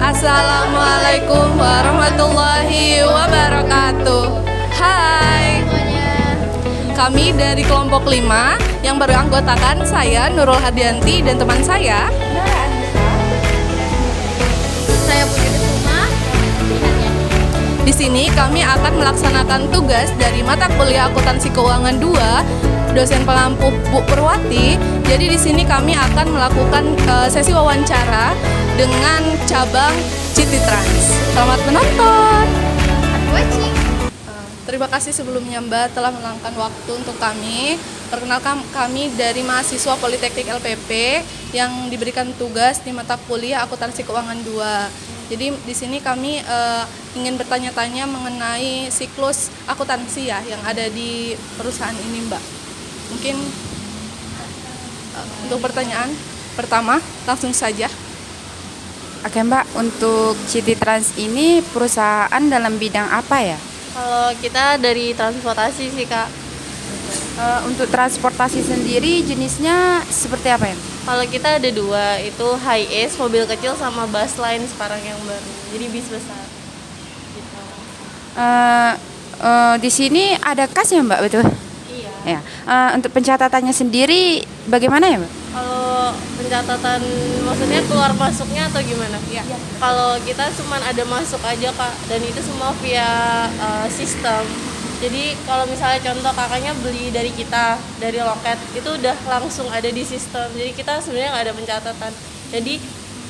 Assalamualaikum warahmatullahi wabarakatuh. Hai, kami dari kelompok 5 yang beranggotakan saya Nurul Hadianti dan teman saya Putri Suma. Di sini kami akan melaksanakan tugas dari mata kuliah Akuntansi Keuangan 2, dosen pelampu Bu Purwati. Jadi di sini kami akan melakukan sesi wawancara dengan cabang Cititrans. Selamat menonton. Watching. Terima kasih sebelumnya Mbak telah meluangkan waktu untuk kami. Perkenalkan, kami dari mahasiswa Politeknik LPP yang diberikan tugas di mata kuliah Akuntansi Keuangan 2. Jadi di sini kami ingin bertanya-tanya mengenai siklus akuntansi ya yang ada di perusahaan ini, Mbak. Mungkin untuk pertanyaan pertama langsung saja. Oke Mbak, untuk Cititrans ini perusahaan dalam bidang apa ya? Kalau kita dari transportasi sih Kak. Untuk transportasi sendiri jenisnya seperti apa ya? Kalau kita ada dua, itu high ace mobil kecil sama bus line sekarang yang baru. Jadi bis besar. Gitu. Di sini ada kas ya Mbak, betul? Iya. Ya. Untuk pencatatannya sendiri bagaimana ya Mbak? Kalau pencatatan maksudnya keluar masuknya atau gimana? Iya. Kalau kita cuma ada masuk aja Kak, dan itu semua via sistem. Jadi kalau misalnya contoh kakaknya beli dari kita, dari loket, itu udah langsung ada di sistem. Jadi kita sebenarnya nggak ada pencatatan. Jadi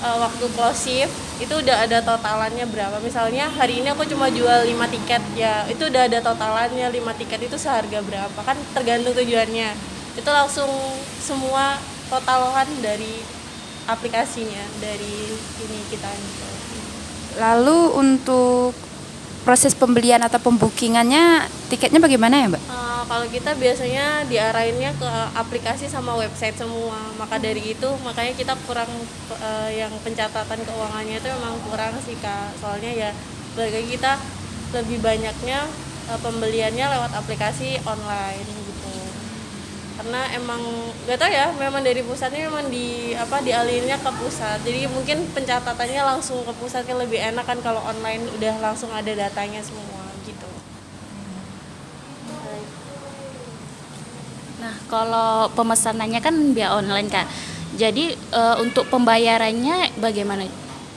waktu close shift itu udah ada totalannya berapa. Misalnya hari ini aku cuma jual 5 tiket, ya itu udah ada totalannya 5 tiket itu seharga berapa. Kan tergantung tujuannya. Itu langsung semua totalan dari aplikasinya, dari ini kita gitu. Lalu untuk proses pembelian atau pembookingannya tiketnya bagaimana ya Mbak? Kalau kita biasanya diarahinnya ke aplikasi sama website semua. Maka dari itu makanya kita kurang yang pencatatan keuangannya itu memang kurang sih Kak. Soalnya ya bagi kita lebih banyaknya pembeliannya lewat aplikasi online gitu. Karena emang nggak tahu ya, memang dari pusatnya memang dialihinnya ke pusat. Jadi mungkin pencatatannya langsung ke pusatnya lebih enak kan, kalau online udah langsung ada datanya semua gitu. Nah, kalau pemesanannya kan via online Kak. Jadi untuk pembayarannya bagaimana?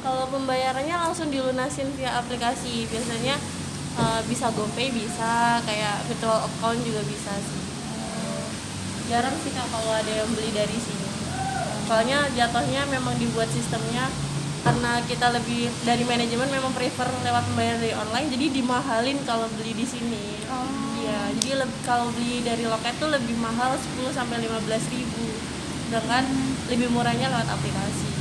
Kalau pembayarannya langsung dilunasin via aplikasi. Biasanya bisa GoPay, bisa kayak virtual account juga bisa sih. Jarang sih Kak kalau ada yang beli dari sini. Soalnya jatuhnya memang dibuat sistemnya karena kita lebih dari manajemen memang prefer lewat pembayaran dari online, jadi dimahalin kalau beli di sini. Iya, jadi kalau beli dari loket tuh lebih mahal 10 sampai 15.000. Sedangkan lebih murahnya lewat aplikasi.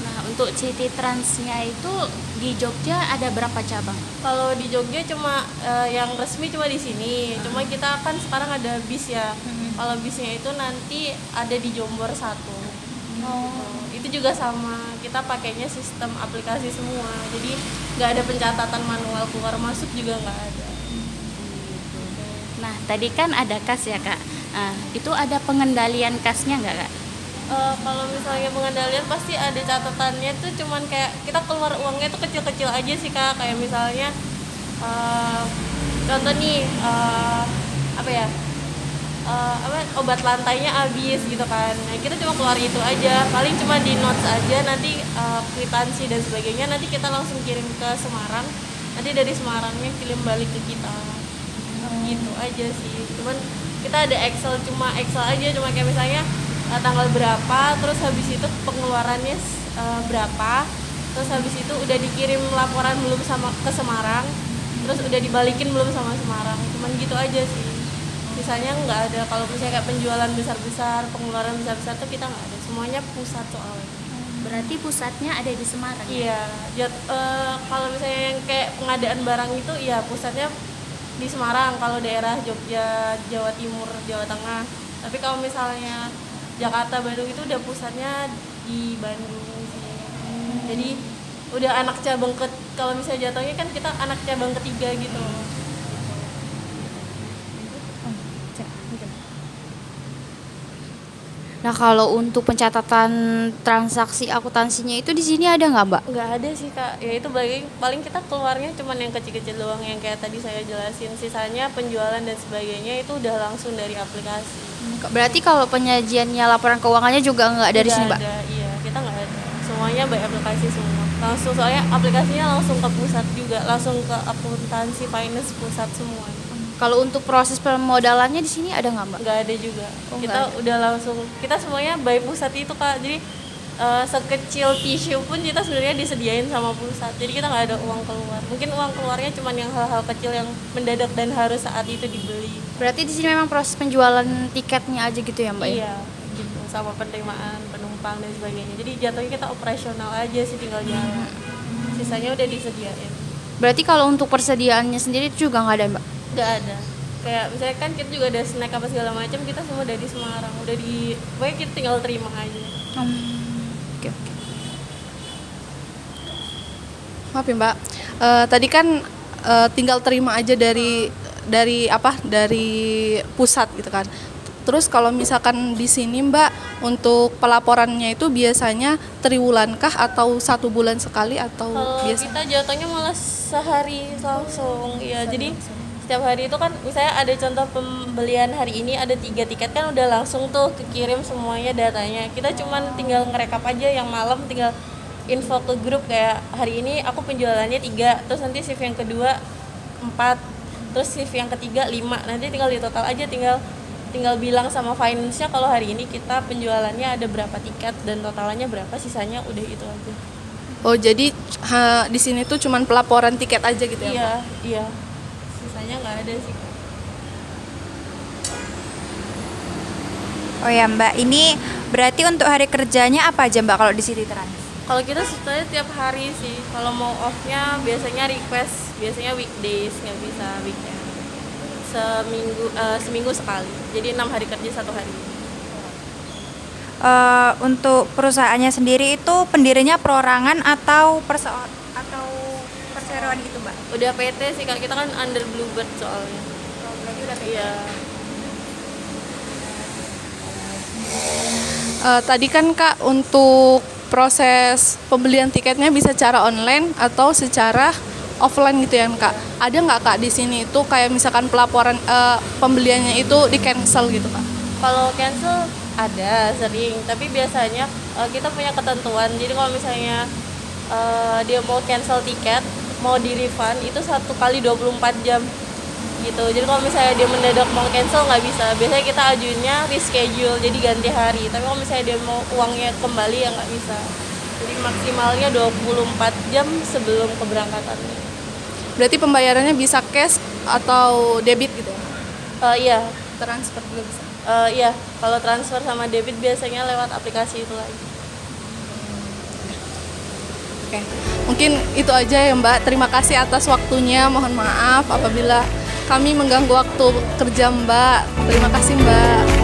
Nah, untuk Cititransnya itu di Jogja ada berapa cabang? Kalau di Jogja cuma yang resmi cuma di sini. Cuma kita kan sekarang ada bis ya. Kalau bisnya itu nanti ada di Jombor 1. Itu juga sama, kita pakainya sistem aplikasi semua. Jadi nggak ada pencatatan manual keluar masuk juga nggak ada. Nah, tadi kan ada kas ya Kak. Nah, itu ada pengendalian kasnya nggak Kak? Kalau misalnya pengendalian pasti ada catatannya tuh, cuman kayak kita keluar uangnya tuh kecil-kecil aja sih Kak. Kayak misalnya contoh nih obat lantainya habis gitu kan. Nah, kita cuma keluar itu aja, paling cuma di notes aja, nanti kwitansi dan sebagainya nanti kita langsung kirim ke Semarang. Nanti dari Semarangnya kirim balik ke kita. Gitu aja sih. Cuman kita ada Excel aja, cuma kayak misalnya tanggal berapa, terus habis itu pengeluarannya berapa, terus habis itu udah dikirim laporan belum sama ke Semarang, terus udah dibalikin belum sama Semarang. Cuman gitu aja sih. Sisanya nggak ada. Kalau misalnya kayak penjualan besar-besar, pengeluaran besar-besar tuh kita nggak ada. Semuanya pusat soalnya. Berarti pusatnya ada di Semarang. Iya. Kalau misalnya yang kayak pengadaan barang itu, ya pusatnya di Semarang. Kalau daerah Jogja, Jawa Timur, Jawa Tengah. Tapi kalau misalnya Jakarta, Bandung itu udah pusatnya di Bandung sih. Jadi udah anak cabang kalau misalnya jatuhnya kan kita anak cabang ketiga gitu. Nah, kalau untuk pencatatan transaksi akuntansinya itu di sini ada nggak, Mbak? Nggak ada sih Kak, ya itu paling kita keluarnya cuman yang kecil-kecil doang yang kayak tadi saya jelasin, sisanya penjualan dan sebagainya itu udah langsung dari aplikasi. Berarti kalau penyajiannya laporan keuangannya juga nggak dari Nggak sini, Mbak? ada, iya kita nggak ada, semuanya by aplikasi semua langsung, soalnya aplikasinya langsung ke pusat juga, langsung ke akuntansi finance pusat semua. Kalau untuk proses pemodalannya di sini ada nggak, Mbak? Nggak ada juga, Oh, kita nggak ada. udah langsung, kita semuanya by pusat itu Kak, jadi sekecil tisu pun kita sebenarnya disediain sama pusat, jadi kita nggak ada uang keluar, mungkin uang keluarnya cuma yang hal-hal kecil yang mendadak dan harus saat itu dibeli. Berarti di sini memang proses penjualan tiketnya aja gitu ya, Mbak? Ya? Iya gitu, sama penerimaan penumpang dan sebagainya, jadi jatuhnya kita operasional aja sih, tinggal jalan, sisanya udah disediain. Berarti kalau untuk persediaannya sendiri itu juga nggak ada, Mbak? Nggak ada, kayak misalnya kan kita juga ada snack apa segala macam, kita semua udah di Semarang, udah di, pokoknya kita tinggal terima aja. Oke, oke. Maaf ya Mbak, tadi kan tinggal terima aja dari pusat gitu kan. Terus kalau misalkan di sini Mbak, untuk pelaporannya itu biasanya triwulankah atau 1 bulan sekali atau Kalau biasa? kita jatuhnya malah sehari langsung, ya jadi setiap hari itu kan misalnya ada contoh pembelian hari ini ada 3 tiket kan udah langsung tuh kekirim semuanya datanya, kita cuman tinggal ngerekap aja yang malam, tinggal info ke grup kayak hari ini aku penjualannya 3, terus nanti shift yang kedua 4, terus shift yang ketiga 5, nanti tinggal di total aja, tinggal bilang sama finance-nya kalau hari ini kita penjualannya ada berapa tiket dan totalannya berapa, sisanya udah itu aja. Oh jadi di sini tuh cuman pelaporan tiket aja gitu ya Mbak? Iya, iya. Sisanya nggak ada sih. Oh ya, Mbak, ini berarti untuk hari kerjanya apa aja, Mbak, kalau di City Trans? Kalau kita sebenarnya tiap hari sih. Kalau mau off-nya biasanya request, biasanya weekdays, nggak bisa weekend. Seminggu sekali. Jadi 6 hari kerja 1 hari. Untuk perusahaannya sendiri itu pendirinya perorangan atau perseroan gitu, Mbak? Udah PT sih Kak, kita kan under Bluebird soalnya. Berarti udah Iya. Tadi kan Kak untuk proses pembelian tiketnya bisa secara online atau secara offline gitu ya Kak. Ada nggak Kak di sini itu kayak misalkan pelaporan pembeliannya itu di cancel gitu Kak? Kalau cancel ada sering, tapi biasanya kita punya ketentuan. Jadi kalau misalnya dia mau cancel tiket, mau di refund itu 1 kali 24 jam gitu. Jadi kalau misalnya dia mendadak mau cancel nggak bisa. Biasanya kita ajuinnya reschedule, jadi ganti hari. Tapi kalau misalnya dia mau uangnya kembali ya nggak bisa. Jadi maksimalnya 24 jam sebelum keberangkatannya. Berarti pembayarannya bisa cash atau debit gitu ya? Iya, Transfer juga bisa. iya. Kalau transfer sama debit biasanya lewat aplikasi itu lagi. Oke, mungkin itu aja ya Mbak. Terima kasih atas waktunya. Mohon maaf apabila kami mengganggu waktu kerja Mbak. Terima kasih Mbak.